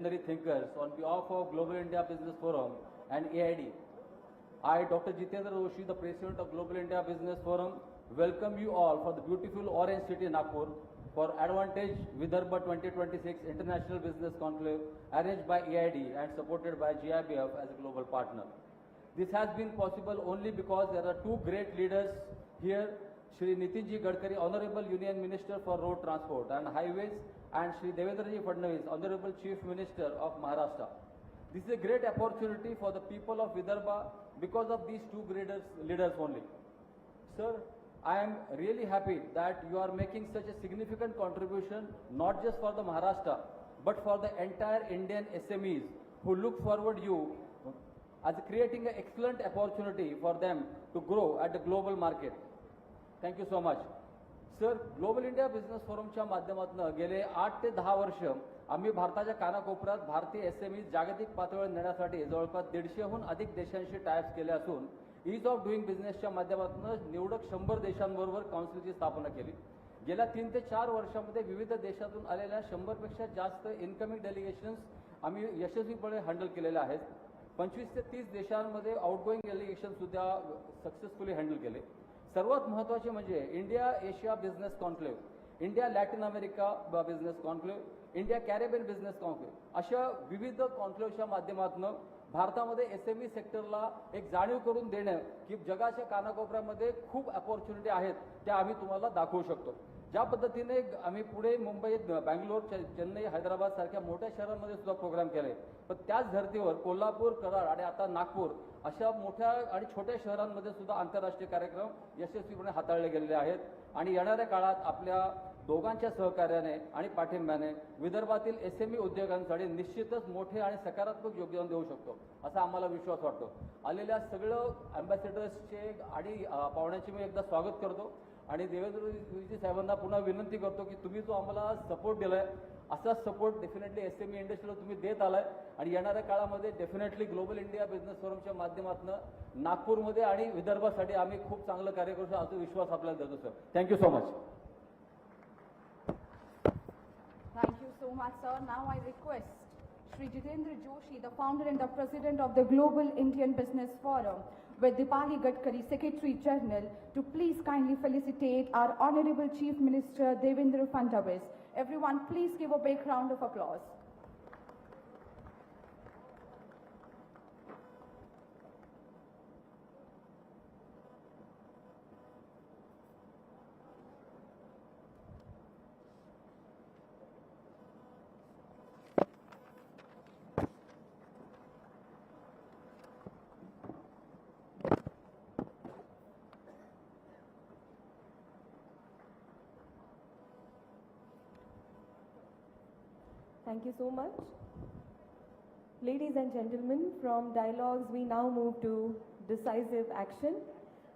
thinkers, on behalf of Global India Business Forum and AID, I, Dr. Jitendra Roshi, the President of Global India Business Forum, welcome you all for the beautiful Orange City, Nagpur, for Advantage Vidarbha 2026 International Business Conclave arranged by AID and supported by GIBF as a global partner. This has been possible only because there are two great leaders here, Shri Nitinji Gadkari, Honorable Union Minister for Road Transport and Highways, and Shri Devendraji Fadणवीस, Honorable Chief Minister of Maharashtra. This is a great opportunity for the people of Vidarbha because of these two leaders only. Sir, I am really happy that you are making such a significant contribution, not just for the Maharashtra, but for the entire Indian SMEs who look forward you as creating an excellent opportunity for them to grow at the global market. Thank you so much. Sir, global India business फोरमच्या माध्यमातून गेले 8 ते 10 वर्ष आम्ही भारताच्या कानाकोपऱ्यात भारतीय SME जागतिक पातळीवर नेण्यासाठी जवळपास 150हून अधिक देशांशी टायअप्स केले असून ईज ऑफ डुईंग बिझनेसच्या माध्यमातून निवडक 100 देशांबरोबर काउन्सिलची स्थापना केली. गेल्या 3 ते 4 वर्षांमध्ये विविध देशातून आलेल्या 100 पेक्षा जास्त इनकमिंग डेलिगेशन्स आम्ही यशस्वीपणे हँडल केलेले आहेत. 25 ते 30 देशांमध्ये आउटगोईंग डेलिगेशन सुद्धा सक्सेसफुली हँडल केले. सर्वात महत्त्वाचे म्हणजे India Asia business conclave, India Latin America business conclave, India Caribbean business conclave अशा विविध कॉन्क्लेव्हच्या माध्यमातून भारतामध्ये एसएमई सेक्टरला एक जाणीव करून देणं की जगाच्या कानाकोपऱ्यामध्ये खूप अपॉर्च्युनिटी आहेत त्या आम्ही तुम्हाला दाखवू शकतो. ज्या पद्धतीने आम्ही पुणे, मुंबई, बँगलोर, चेन्नई, हैदराबाद सारख्या मोठ्या शहरांमध्ये सुद्धा प्रोग्राम केले, पण त्याच धर्तीवर कोल्हापूर, कराड आणि आता नागपूर अशा मोठ्या आणि छोट्या शहरांमध्ये सुद्धा आंतरराष्ट्रीय कार्यक्रम यशस्वीपणे हाताळले गेलेले आहेत. आणि येणाऱ्या काळात आपल्या दोघांच्या सहकार्याने आणि पाठिंब्याने विदर्भातील एसएमई उद्योगांसाठी निश्चितच मोठे आणि सकारात्मक योगदान देऊ शकतो असा आम्हाला विश्वास वाटतो. आलेल्या सगळं अँबॅसेडर्सचे आणि पाहुण्यांचे मी एकदा स्वागत करतो आणि देवेंद्रजी साहेबांना पुन्हा विनंती करतो की तुम्ही जो आम्हाला सपोर्ट दिलाय असा सपोर्ट डेफिनेटली एसएमई इंडस्ट्रीला तुम्ही देत आलाय आणि येणाऱ्या काळामध्ये डेफिनेटली ग्लोबल इंडिया बिझनेस फोरमच्या माध्यमातून नागपूरमध्ये आणि विदर्भासाठी आम्ही खूप चांगलं कार्य करू असा विश्वास आपल्याला देतो. Sir, thank you so much. Thank you so much, sir. Now I request Shri Jitendra Joshi, the founder and the president of the Global Indian Business Forum, with Dipali Gadkari, Secretary General, to please kindly felicitate our Honorable Chief Minister Devendra Fadणवीस. Everyone, please give a big round of applause. Thank you so much. Ladies and gentlemen, from dialogues we now move to decisive action.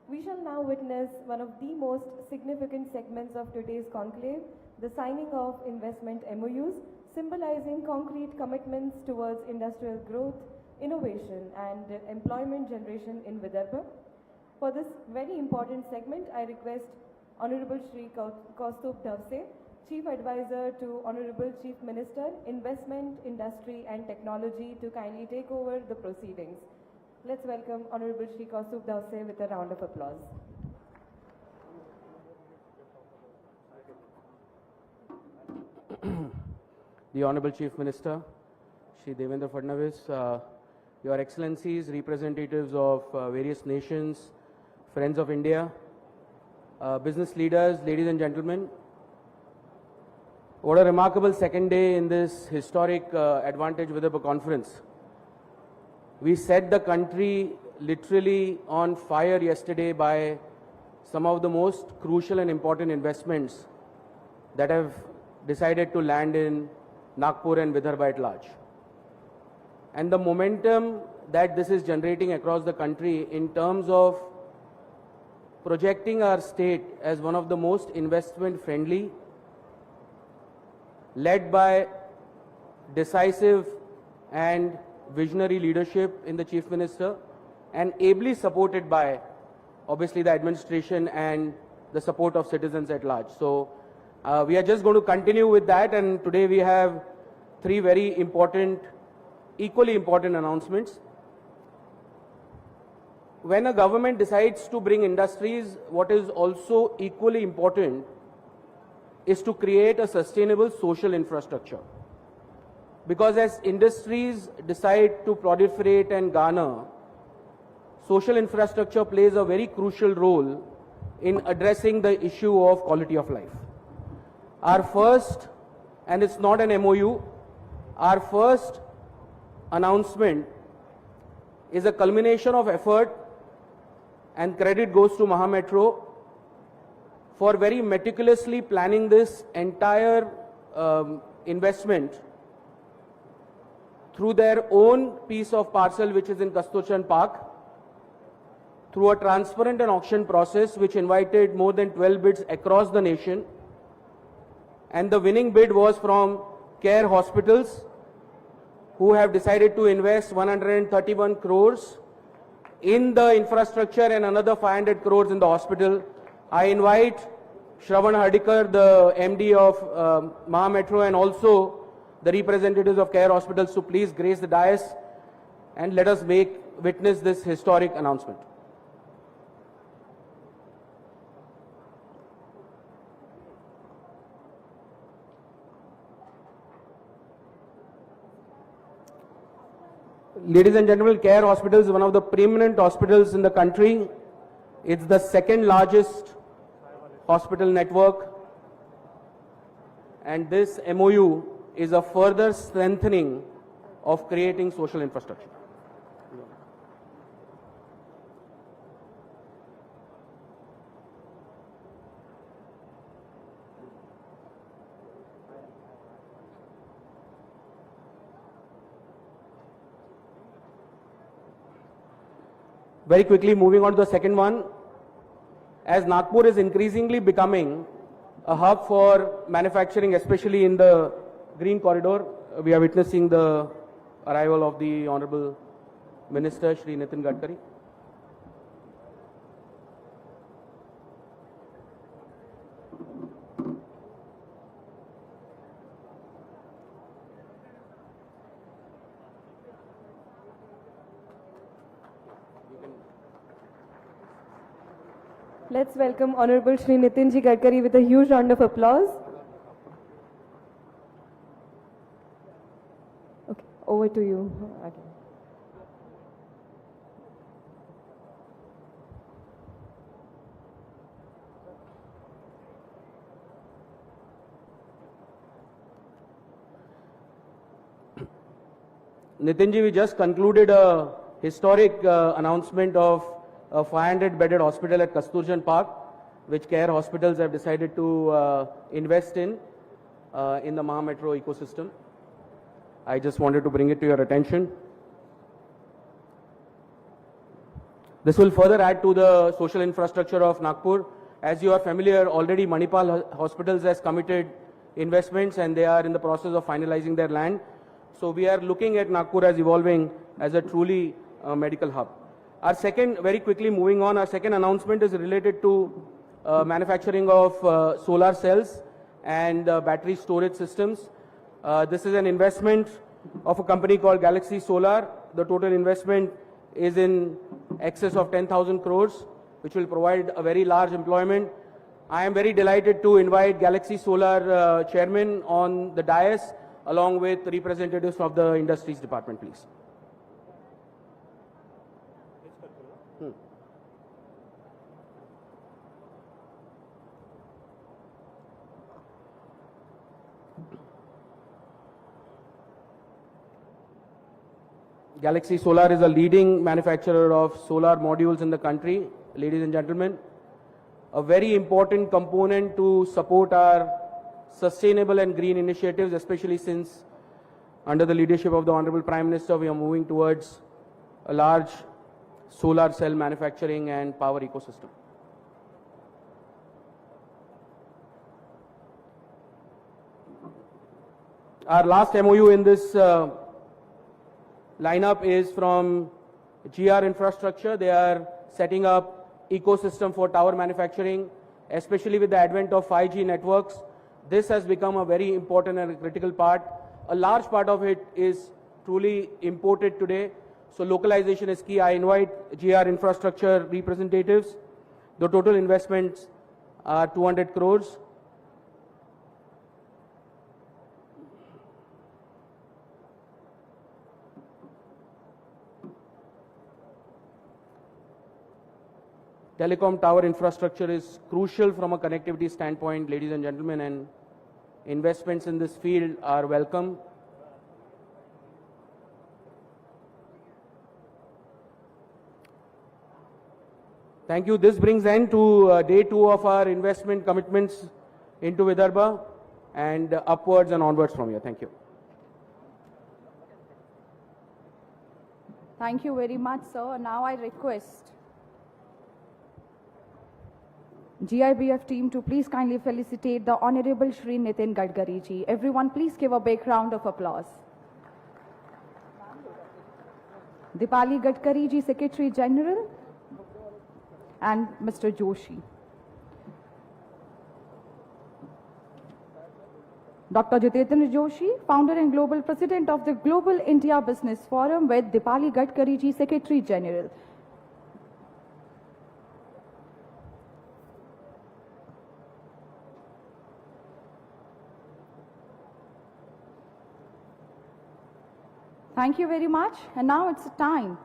We shall now witness one of the most significant segments of today's conclave, the signing of investment MOUs, symbolizing concrete commitments towards industrial growth, innovation and employment generation in Vidarbha. For this very important segment, I request Honorable Shri Kaustubh Davse, Chief Advisor to Honorable Chief Minister, Investment, Industry and Technology, to kindly take over the proceedings. Let's welcome Honorable Shri Kaustubh Davse with a round of applause. The Honorable Chief Minister, Shri Devendra Fadणवीस, Your Excellencies, representatives of various nations, friends of India, business leaders, ladies and gentlemen, what a remarkable second day in this historic Advantage Vidarbha conference. We set the country literally on fire yesterday by some of the most crucial and important investments that have decided to land in Nagpur and Vidarbha at large. And the momentum that this is generating across the country in terms of projecting our state as one of the most investment friendly, led by decisive and visionary leadership in the Chief Minister and ably supported by obviously the administration and the support of citizens at large. So we are just going to continue with that, and today we have three very important, equally important announcements. When a government decides to bring industries, what is also equally important is to create a sustainable social infrastructure. Because as industries decide to proliferate and garner, social infrastructure plays a very crucial role in addressing the issue of quality of life. Our first, and it's not an MOU, our first announcement is a culmination of effort, and credit goes to Maha Metro for very meticulously planning this entire investment through their own piece of parcel which is in Kasturchan Park, through a transparent and auction process which invited more than 12 bids across the nation. And the winning bid was from Care Hospitals, who have decided to invest 131 crores in the infrastructure and another 500 crores in the hospital. I invite Shravan Hardikar, the MD of Maha Metro, and also the representatives of Care Hospitals to please grace the dais and let us witness this historic announcement. Ladies and gentlemen, Care Hospitals is one of the preeminent hospitals in the country. It's the second largest hospital network, and this MOU is a further strengthening of creating social infrastructure. Very quickly, moving on to the second one. As Nagpur is increasingly becoming a hub for manufacturing, especially in the Green Corridor, we are witnessing the arrival of the Honorable Minister, Shri Nitin Gadkari. Let's welcome Honorable Shri Nitinji Gadkari with a huge round of applause. Okay, over to you again. Nitinji, we just concluded a historic announcement of a 500-bedded hospital at Kasturchan Park, which Care Hospitals have decided to invest in the Maha Metro ecosystem. I just wanted to bring it to your attention. This will further add to the social infrastructure of Nagpur. As you are familiar, already Manipal Hospitals has committed investments and they are in the process of finalizing their land. So we are looking at Nagpur as evolving as a truly medical hub. Our second, very quickly moving on, our second announcement is related to manufacturing of solar cells and battery storage systems. This is an investment of a company called Galaxy Solar. The total investment is in excess of 10,000 crores, which will provide a very large employment. I am very delighted to invite Galaxy Solar chairman on the dais along with representatives of the industries department, please. Galaxy Solar is a leading manufacturer of solar modules in the country. Ladies and gentlemen, a very important component to support our sustainable and green initiatives, especially since under the leadership of the Honorable Prime Minister, we are moving towards a large solar cell manufacturing and power ecosystem. Our last MOU in this lineup is from GR Infrastructure. They are setting up ecosystem for tower manufacturing, especially with the advent of 5G networks. This has become a very important and critical part. a large part of it is truly imported today. So localization is key. I invite GR infrastructure representatives. The total investments are 200 crores. Telecom tower infrastructure is crucial from a connectivity standpoint, ladies and gentlemen, and investments in this field are welcome. Thank you. This brings end to day 2 of our investment commitments into Vidarbha and upwards and onwards from here. Thank you. Thank you very much, sir. Now I request GIBF team to please kindly felicitate the Honorable Shri Nitin Gadkari ji. Everyone please give a big round of applause. Dipali Gadkari ji, Secretary General, and Mr. Joshi. Dr. Jitendra Joshi, Founder and Global President of the Global India Business Forum, with Dipali Gadkari ji, Secretary General. Thank you very much. And now it's time.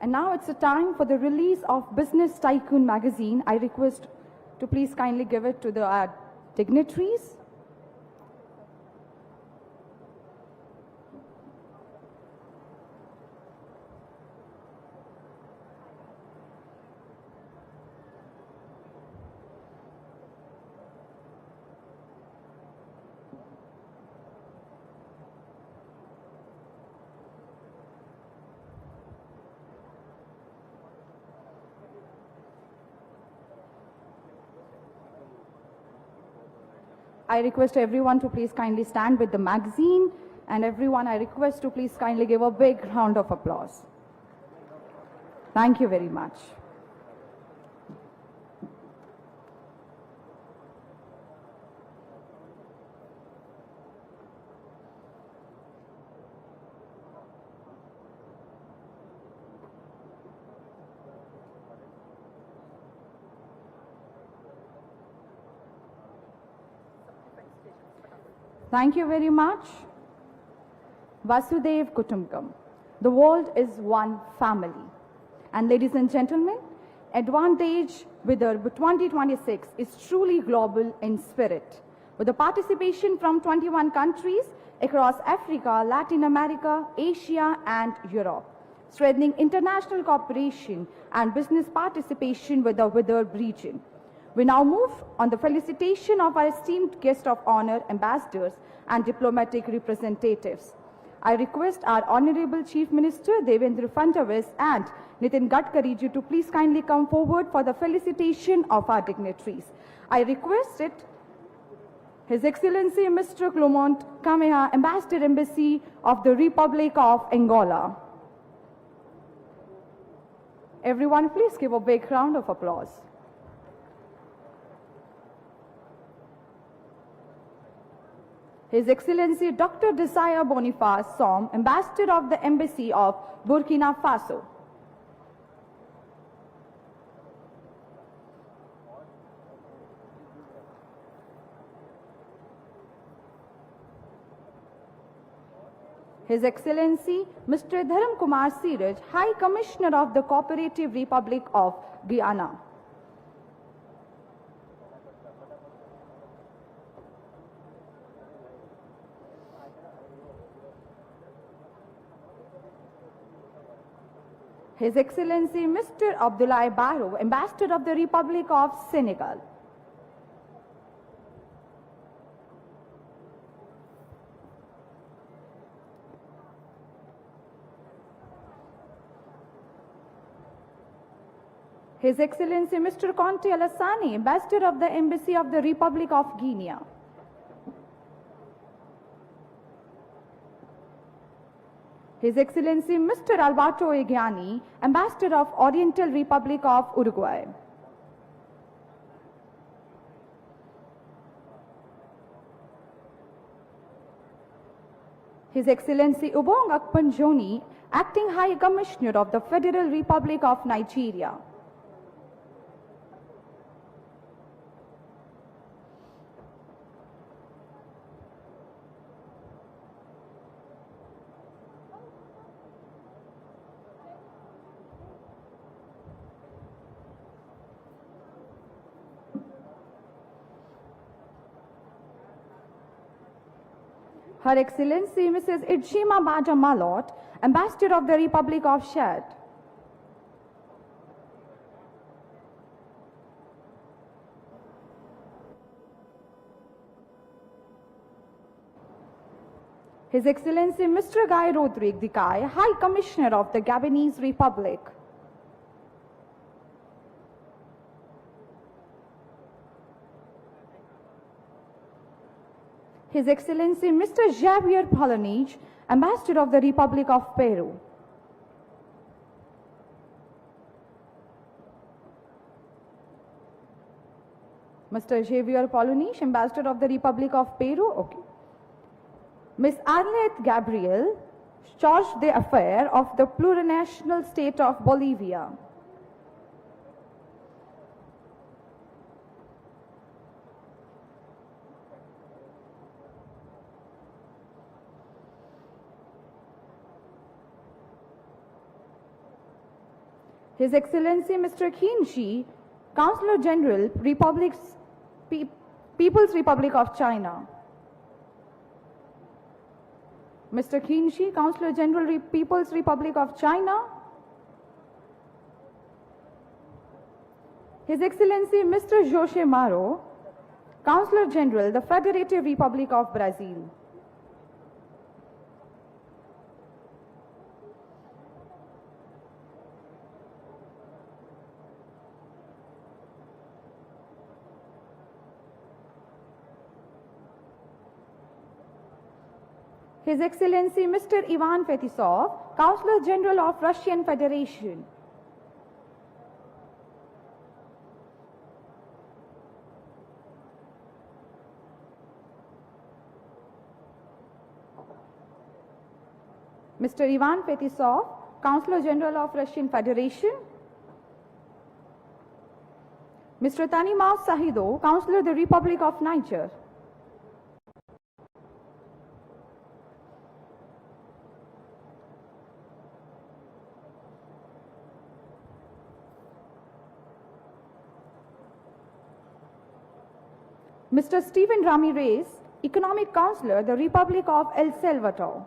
And now it's a time for the release of Business Tycoon magazine. I request to please kindly give it to the dignitaries. I request everyone to please kindly stand with the magazine, and everyone I request to please kindly give a big round of applause. Thank you very much. Thank you very much. Vasudev Kutumbakam. The world is one family. And ladies and gentlemen, Advantage Vidarbha 2026 is truly global in spirit, with the participation from 21 countries across Africa, Latin America, Asia, and Europe, strengthening international cooperation and business participation with the Vidarbha region. We now move on the felicitation of our esteemed guest of honor, ambassadors and diplomatic representatives. I request our Honorable Chief Minister Devendra Fadnavis and Nitin Gadkari ji to please kindly come forward for the felicitation of our dignitaries. I request it His Excellency Mr. Clement Kameha, Ambassador Embassy of the Republic of Angola. Everyone please give a big round of applause. His Excellency Dr. Desire Boniface Som, Ambassador of the Embassy of Burkina Faso. His Excellency Mr. Dharam Kumar Siraj, High Commissioner of the Cooperative Republic of Guyana. His Excellency Mr. Abdoulaye Barrow, Ambassador of the Republic of Senegal. His Excellency Mr. Conte Alassane, Ambassador of the Embassy of the Republic of Guinea. His Excellency Mr. Alberto Egiani, Ambassador of Oriental Republic of Uruguay. His Excellency Ubong Akpanjoni, Acting High Commissioner of the Federal Republic of Nigeria. Her Excellency Mrs. Idshima Baja Malot, Ambassador of the Republic of Chad. His Excellency Mr. Guy Rodrigue Dikai, High Commissioner of the Gabonese Republic. His Excellency Mr. Javier Polonich, Ambassador of the Republic of Peru. Mr. Javier Polonich, Ambassador of the Republic of Peru. Okay. Ms. Arlette Gabriel, Charge d'Affaires of the plurinational state of Bolivia. His Excellency Mr. Qin Shi, Counselor General, People's Republic of China. Mr. Qin Shi, Counselor General, People's Republic of China. His Excellency Mr. José Maro, Counselor General, the Federative Republic of Brazil. His Excellency Mr. Ivan Fetisov, Counselor General of Russian Federation. Mr. Ivan Fetisov, Counselor General of Russian Federation. Mr. Tanimau Sahido, Counselor of the Republic of Niger. Mr. Steven Ramirez, Economic Counselor, the Republic of El Salvador.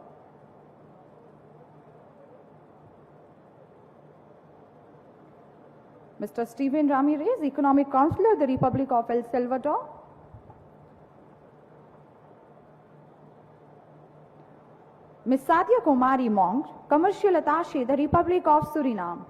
Mr. Steven Ramirez, Economic Counselor, the Republic of El Salvador. Ms. Sadia Kumari Monk, Commercial Attaché, the Republic of Suriname.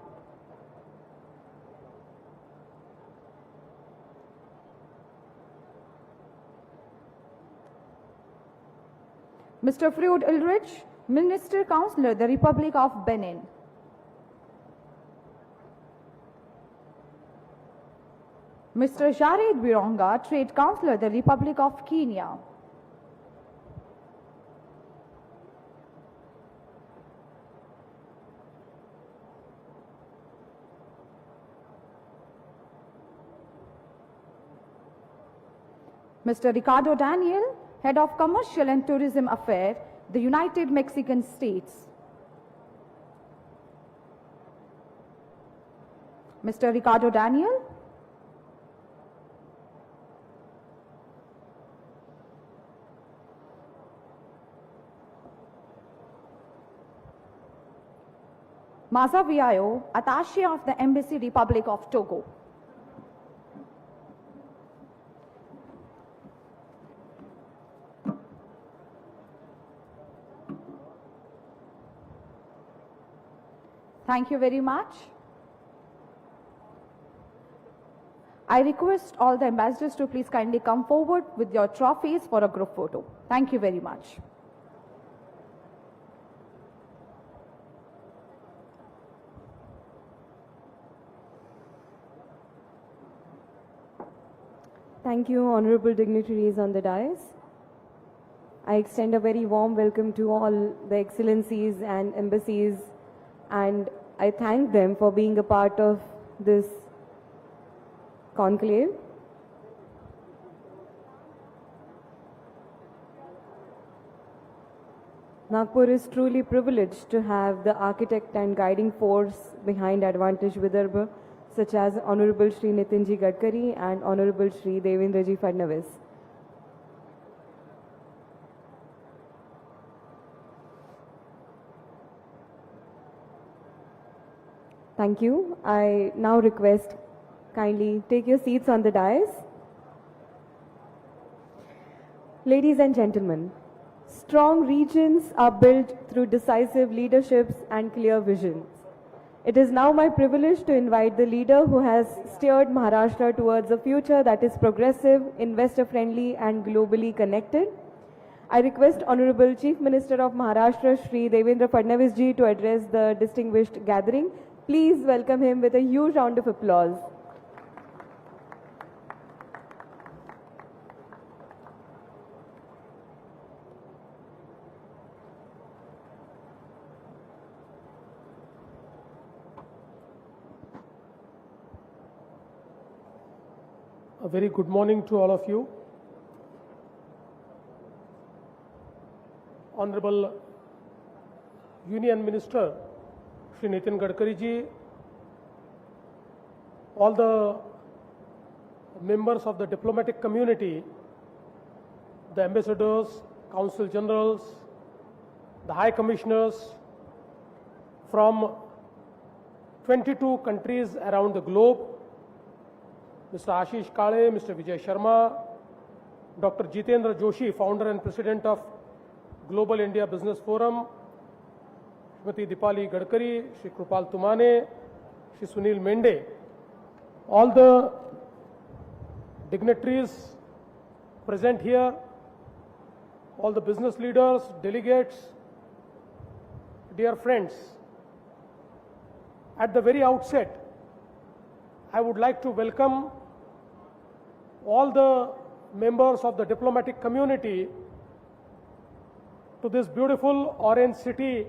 Mr. Freud Ulrich, Minister Counselor, the Republic of Benin. Mr. Jared Bironga, Trade Counselor, the Republic of Kenya. Mr. Ricardo Daniel, Head of Commercial and Tourism Affairs, the United Mexican States. Mr. Ricardo Daniel. Maza Viayo, Attaché of the Embassy Republic of Togo. Thank you very much. I request all the ambassadors to please kindly come forward with your trophies for a group photo. Thank you very much. Thank you, honorable dignitaries on the dais. I extend a very warm welcome to all the excellencies and embassies, and I thank them for being a part of this conclave. Nagpur is truly privileged to have the architect and guiding force behind Advantage Vidarbha, such as Honorable Shri Nitinji Gadkari and Honorable Shri Devendraji Fadnavis. Thank you. I now request kindly take your seats on the dais. Ladies and gentlemen, strong regions are built through decisive leaderships and clear visions. It is now my privilege to invite the leader who has steered Maharashtra towards a future that is progressive, investor-friendly and globally connected. I request Honorable Chief Minister of Maharashtra, Shri Devendra Fadnavis ji, to address the distinguished gathering. Please welcome him with a huge round of applause. A very good morning to all of you. Honorable Union Minister Shri Nitin Gadkari ji, all the members of the diplomatic community, the ambassadors, consul generals, the high commissioners from 22 countries around the globe, Mr. Ashish Kale, Mr. Vijay Sharma, Dr. Jitendra Joshi, founder and president of Global India Business Forum, Srimati Dipali Gadkari, Shri Krupal Tumane, Shri Sunil Mende, all the dignitaries present here, all the business leaders, delegates, dear friends. At the very outset, I would like to welcome all the members of the diplomatic community to this beautiful orange city,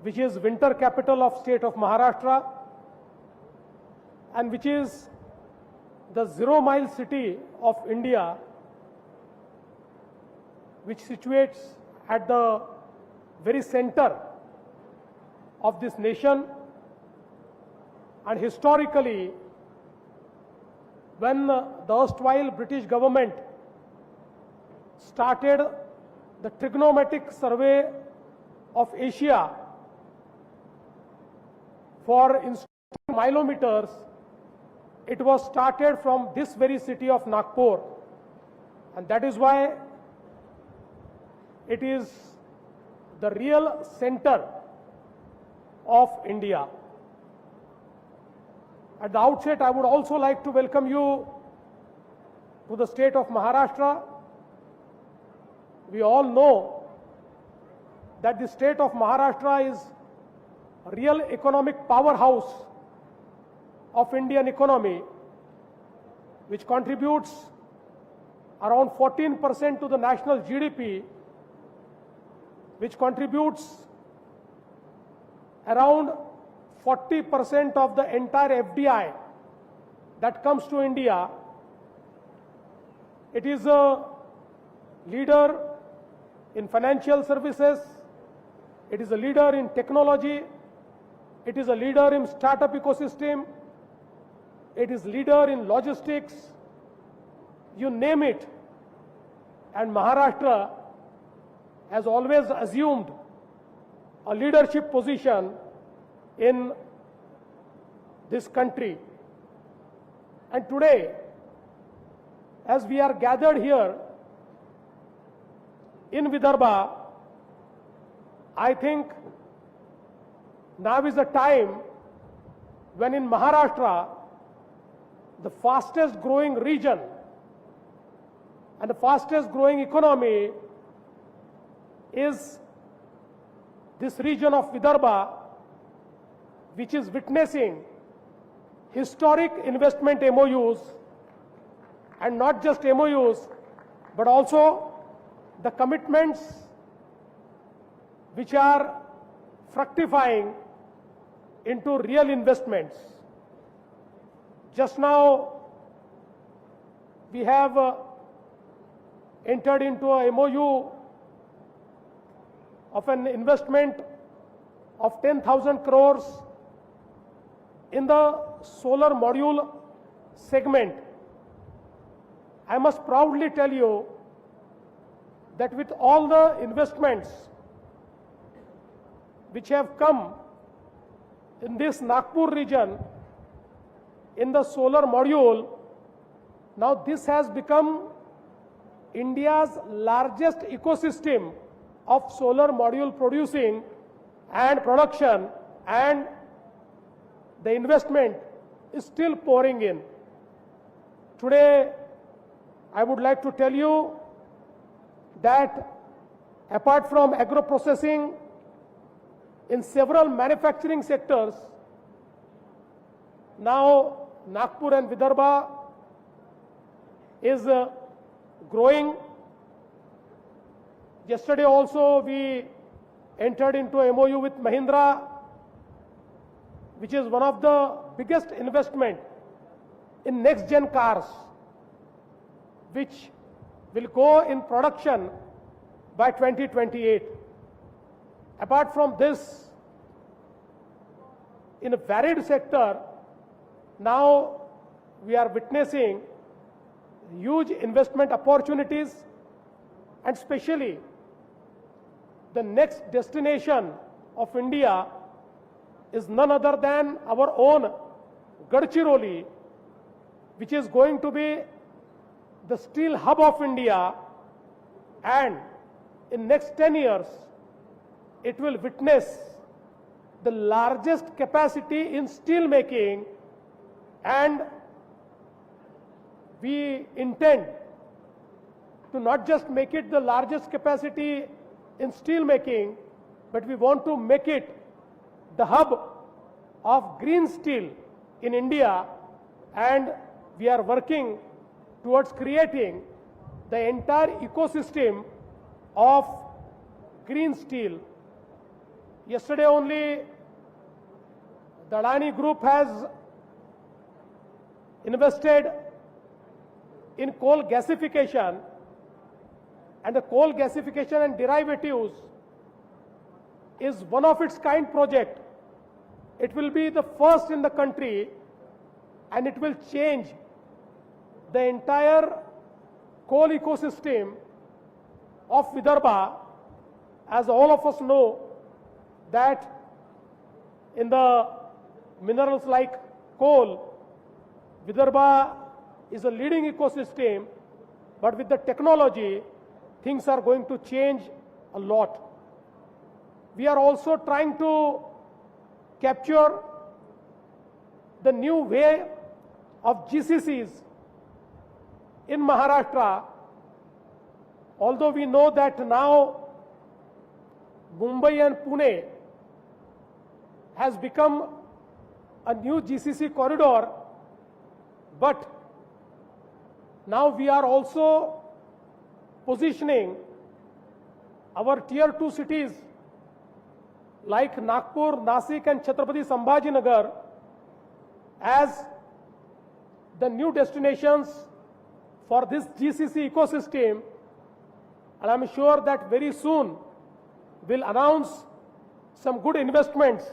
which is winter capital of state of Maharashtra and which is the 0-mile city of India, which situates at the very center of this nation. And historically, when the erstwhile British government started the trigonometric survey of Asia for installing milometers, it was started from this very city of Nagpur, and that is why it is the real center of India. At the outset, I would also like to welcome you to the state of Maharashtra. We all know that the state of Maharashtra is a real economic powerhouse of Indian economy, which contributes around 14% to the national GDP, which contributes around 40% of the entire FDI that comes to India. It is a leader in financial services, it is a leader in technology, it is a leader in startup ecosystem, it is leader in logistics, you name it. And Maharashtra has always assumed a leadership position in this country. And today, as we are gathered here in Vidarbha, I think now is the time when in Maharashtra, the fastest growing region and the fastest growing economy is this region of Vidarbha, which is witnessing historic investment MOUs, and not just MOUs, but also the commitments which are fructifying into real investments. Just now, we have entered into a MOU of an investment of 10,000 crores in the solar module segment. I must proudly tell you that with all the investments which have come in this Nagpur region in the solar module, now this has become India's largest ecosystem of solar module producing and production, and the investment is still pouring in. Today, I would like to tell you that apart from agro processing, in several manufacturing sectors, now Nagpur and Vidarbha is growing. Yesterday also we entered into a MOU with Mahindra, which is one of the biggest investment in next gen cars, which will go in production by 2028. Apart from this, in a varied sector, now we are witnessing huge investment opportunities, and especially the next destination of India is none other than our own Gadchiroli, which is going to be the steel hub of India, and in next 10 years, it will witness the largest capacity in steel making, and we intend to not just make it the largest capacity in steel making, but we want to make it the hub of green steel in India, and we are working towards creating the entire ecosystem of green steel. Yesterday only, the Adani Group has invested in coal gasification, and the coal gasification and derivatives is one of its kind project. It will be the first in the country, and it will change the entire coal ecosystem of Vidarbha. As all of us know that in the minerals like coal, Vidarbha is a leading ecosystem, but with the technology, things are going to change a lot. We are also trying to capture the new way of GCCs in Maharashtra. Although we know that now Mumbai and Pune has become a new GCC corridor, but now we are also positioning our tier 2 cities like Nagpur, Nasik and Chhatrapati Sambhajinagar as the new destinations for this GCC ecosystem, and I am sure that very soon we'll announce some good investments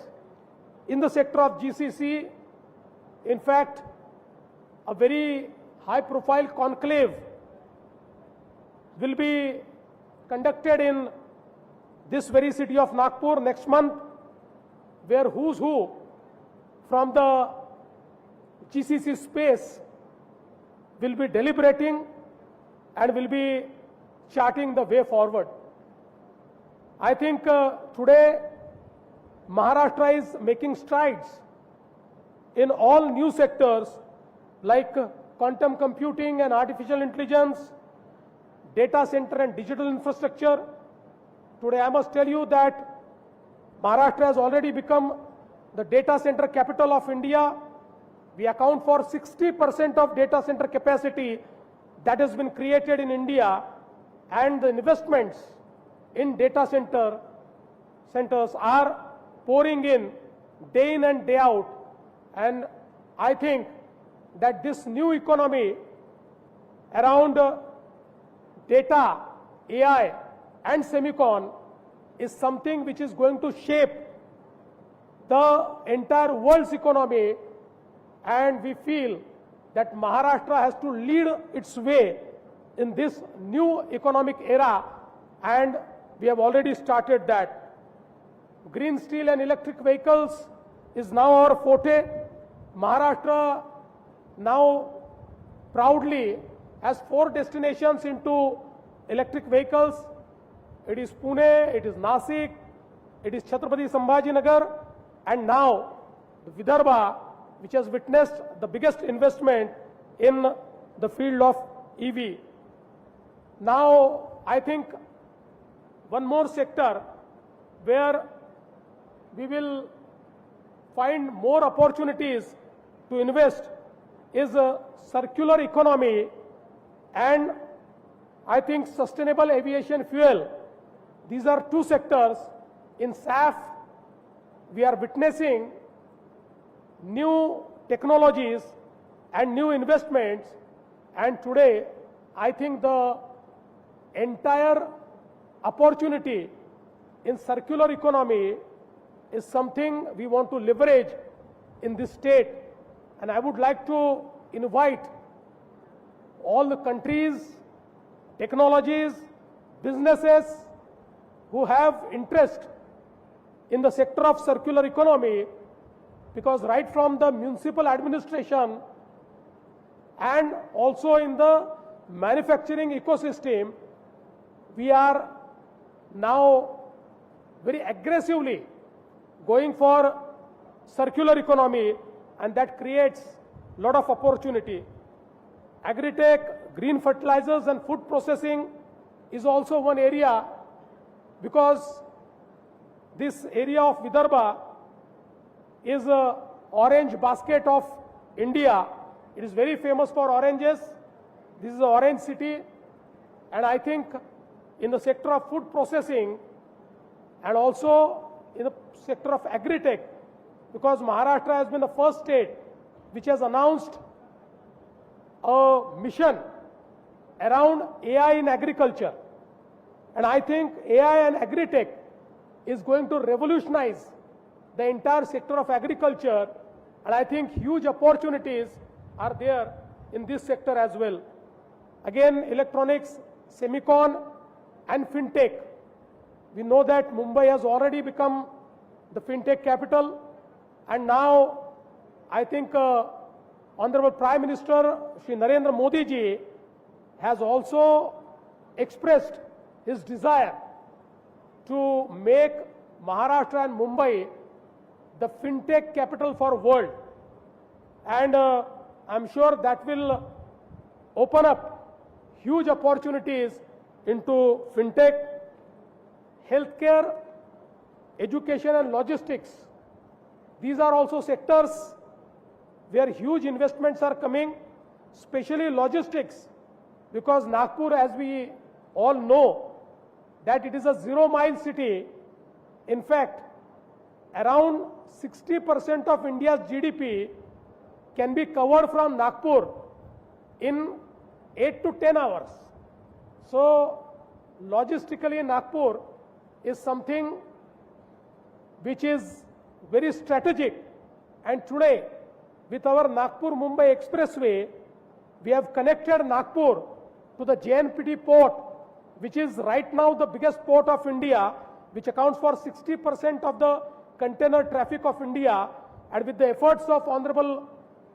in the sector of GCC. In fact, a very high-profile conclave will be conducted in this very city of Nagpur next month, where who's who from the GCC space will be deliberating and will be charting the way forward. I think today Maharashtra is making strides in all new sectors like quantum computing and artificial intelligence, data center and digital infrastructure. Today I must tell you that Maharashtra has already become the data center capital of India. We account for 60% of data center capacity that has been created in India, and the investments in data centers are pouring in and day out. And I think that this new economy around data, AI and semicon is something which is going to shape the entire world's economy, and we feel that Maharashtra has to lead its way in this new economic era, and we have already started that. Green steel and electric vehicles is now our forte. Maharashtra now proudly has 4 destinations into electric vehicles. It is Pune, it is Nasik, it is Chhatrapati Sambhajinagar, and now the Vidarbha, which has witnessed the biggest investment in the field of EV. Now, I think one more sector where we will find more opportunities to invest is a circular economy and I think sustainable aviation fuel. These are 2 sectors. In SAF, we are witnessing new technologies and new investments, and today I think the entire opportunity in circular economy is something we want to leverage in this state. And I would like to invite all the countries, technologies, businesses who have interest in the sector of circular economy, because right from the municipal administration and also in the manufacturing ecosystem, we are now very aggressively going for circular economy, and that creates a lot of opportunity. Agri-tech, green fertilizers and food processing is also one area, because this area of Vidarbha is a orange basket of India. It is very famous for oranges. This is an orange city, and I think in the sector of food processing and also in the sector of agri-tech, because Maharashtra has been the first state which has announced a mission around AI in agriculture. And I think AI and agri-tech is going to revolutionize the entire sector of agriculture, and I think huge opportunities are there in this sector as well. Again, electronics, semicon and fintech. We know that Mumbai has already become the fintech capital, and now I think Honorable Prime Minister Shri Narendra Modi ji has also expressed his desire to make Maharashtra and Mumbai the fintech capital for world, and I'm sure that will open up huge opportunities into fintech, healthcare, education and logistics. These are also sectors where huge investments are coming, especially logistics, because Nagpur, as we all know, that it is a 0-mile city. In fact, around 60% of India's GDP can be covered from Nagpur in 8 to 10 hours. So, logistically, Nagpur is something which is very strategic. And today, with our Nagpur-Mumbai Expressway, we have connected Nagpur to the JNPT port, which is right now the biggest port of India, which accounts for 60% of the container traffic of India. And with the efforts of Honorable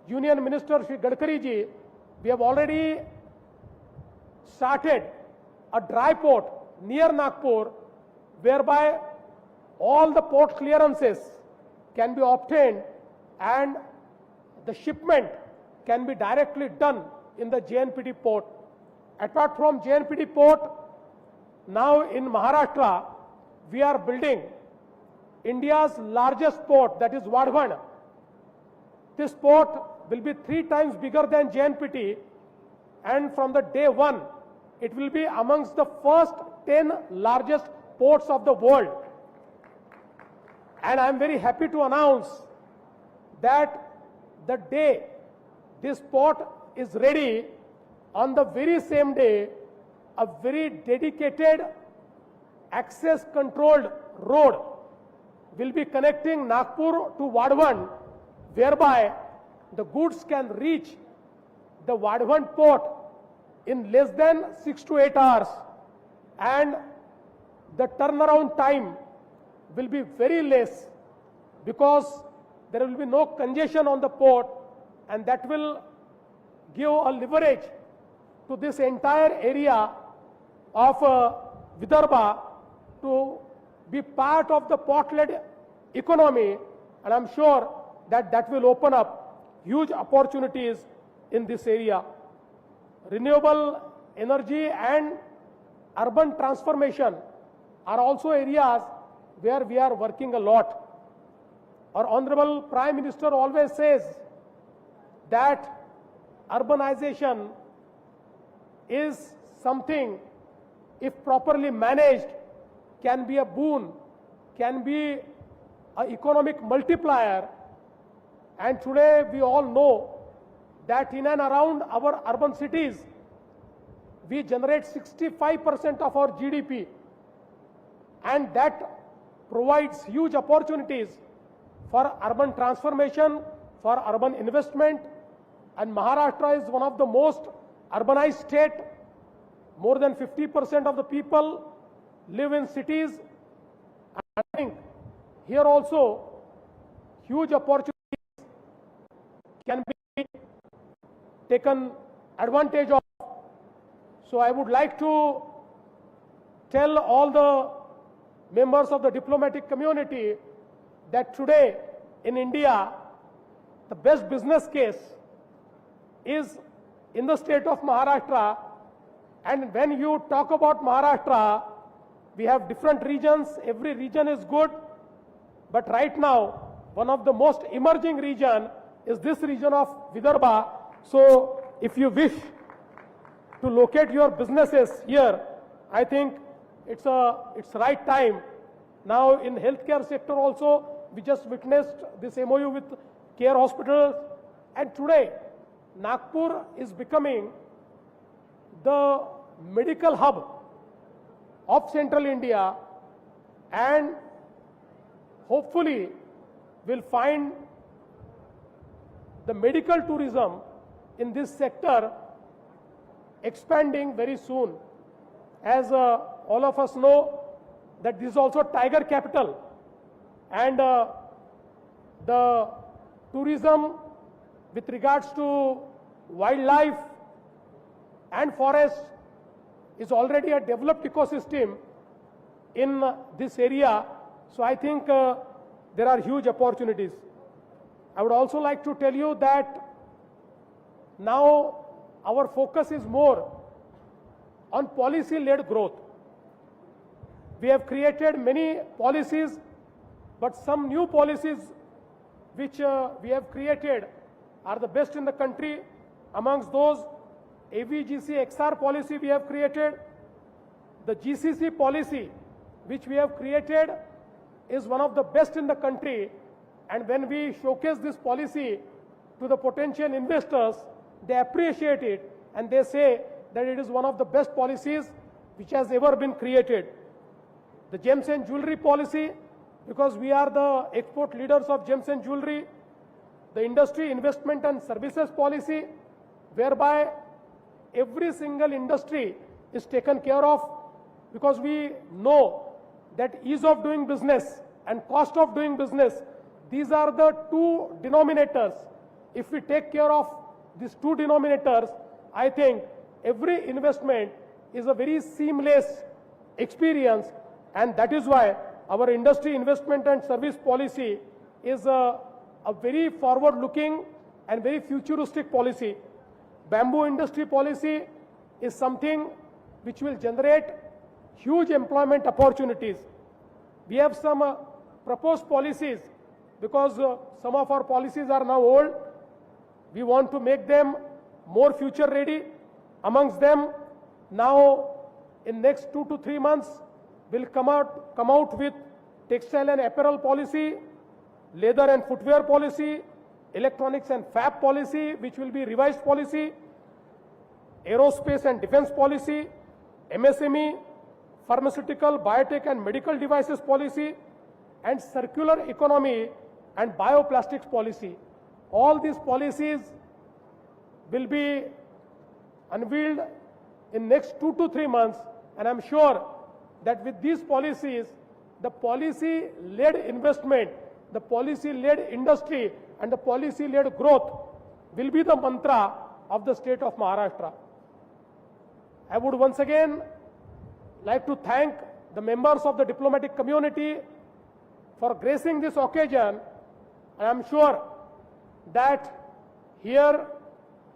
Union Minister Shri Gadkari ji, we have already started a dry port near Nagpur, whereby all the port clearances can be obtained and the shipment can be directly done in the JNPT port. Apart from JNPT port, now in Maharashtra, we are building India's largest port, that is Vadhavan. This port will be 3 times bigger than JNPT, and from the day one, it will be amongst the first 10 largest ports of the world. And I am very happy to announce that the day this port is ready, on the very same day, a very dedicated access controlled road will be connecting Nagpur to Vadhavan, whereby the goods can reach the Vadhavan port in less than 6 to 8 hours, and the turnaround time will be very less because there will be no congestion on the port, and that will give a leverage to this entire area of Vidarbha to be part of the port-led economy, and I'm sure that that will open up huge opportunities in this area. Renewable energy and urban transformation are also areas where we are working a lot. Our Honorable Prime Minister always says that urbanization is something, if properly managed, can be a boon, can be an economic multiplier. And today we all know that in and around our urban cities, we generate 65% of our GDP, and that provides huge opportunities for urban transformation, for urban investment. And Maharashtra is one of the most urbanized state. More than 50% of the people live in cities. I think here also huge opportunities can be taken advantage of. So I would like to tell all the members of the diplomatic community that today in India, the best business case is in the state of Maharashtra. And when you talk about Maharashtra, we have different regions. Every region is good. But right now, one of the most emerging region is this region of Vidarbha. So if you wish to locate your businesses here, I think it's right time. Now in healthcare sector also, we just witnessed this MOU with Care Hospitals. And today, Nagpur is becoming the medical hub of Central India, and hopefully will find the medical tourism in this sector expanding very soon. As all of us know that this is also tiger capital, and the tourism with regards to wildlife and forest is already a developed ecosystem in this area. So I think there are huge opportunities. I would also like to tell you that now our focus is more on policy-led growth. We have created many policies, but some new policies which we have created are the best in the country. Amongst those, AVGC XR policy we have created. The GCC policy which we have created is one of the best in the country, and when we showcase this policy to the potential investors, they appreciate it and they say that it is one of the best policies which has ever been created. The gems and jewelry policy, because we are the export leaders of gems and jewelry. The industry investment and services policy, whereby every single industry is taken care of, because we know that ease of doing business and cost of doing business, these are the two denominators. If we take care of these two denominators, I think every investment is a very seamless experience, and that is why our industry investment and service policy is a very forward-looking and very futuristic policy. Bamboo industry policy is something which will generate huge employment opportunities. We have some proposed policies, because some of our policies are now old. We want to make them more future ready. Amongst them, now in next 2 to 3 months will come out with textile and apparel policy, leather and footwear policy, electronics and fab policy, which will be revised policy, aerospace and defense policy, MSME, pharmaceutical, biotech and medical devices policy, and circular economy and bioplastics policy. All these policies will be unveiled in next 2 to 3 months, and I'm sure that with these policies, the policy-led investment, the policy-led industry, and the policy-led growth will be the mantra of the state of Maharashtra. I would once again like to thank the members of the diplomatic community for gracing this occasion. I am sure that here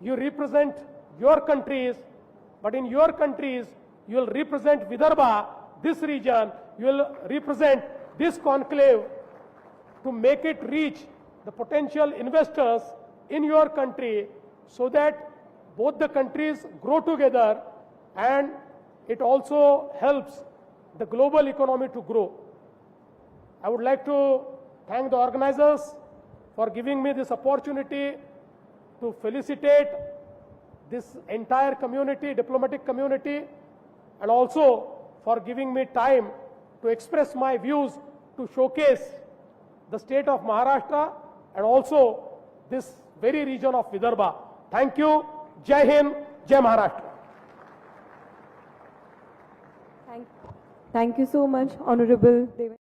you represent your countries, but in your countries you will represent Vidarbha, this region, you will represent this conclave to make it reach the potential investors in your country so that both the countries grow together and it also helps the global economy to grow. I would like to thank the organizers for giving me this opportunity to felicitate this entire community, diplomatic community, and also for giving me time to express my views, to showcase the state of Maharashtra and also this very region of Vidarbha. Thank you. Jai Hind, Jai Maharashtra. Thank you so much, Honorable Dev.